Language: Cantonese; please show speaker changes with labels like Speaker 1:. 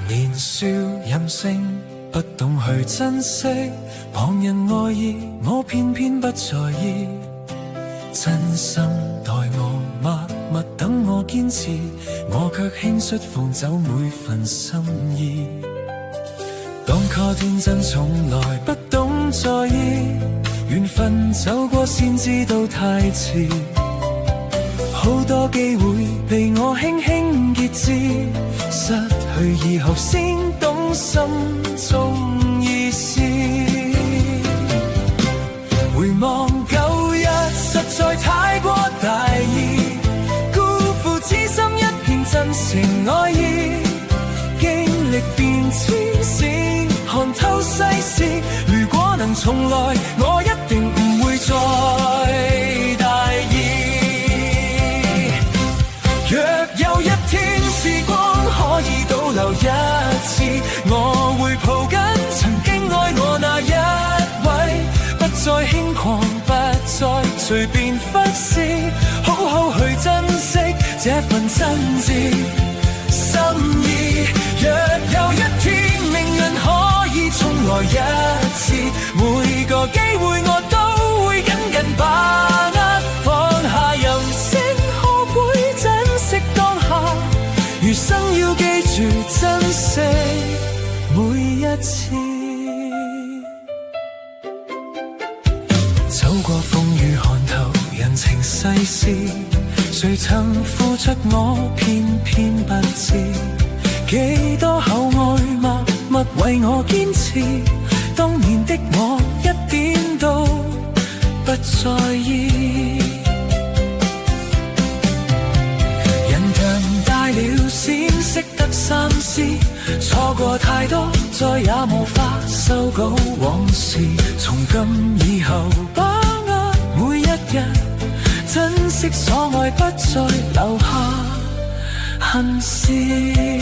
Speaker 1: 年少任性，不懂去珍惜，旁人愛意，我偏偏不在意。真心待我，默默等我堅持，我卻輕率放走每份心意。當初天真從來不懂在意，緣分走過先知道太遲。好多機會被我輕輕結志，失去以後先懂心中意思。回望舊日實在太過大意，辜負痴心一片真情愛意。經歷變遷先看透世事，如果能重來，我一定唔會再大意。若有一天時光可以倒流一次，我會抱緊曾經愛我那一位，不再輕狂，不再隨便忽視，好好去珍惜這份真摯心意。若有一天命運可以重來一次，每個機會我都會緊緊把握，放下任性，學會珍惜當下，餘生要記住珍惜每一次。走過風雨寒透，人情世事，誰曾付出我偏偏不知，幾多厚愛默默為我堅持，當年的我一點都不在意。人長大了先識得三思，錯過太多再也無法修稿往事，從今以後把握每一日，珍惜所愛不再留下痕絲。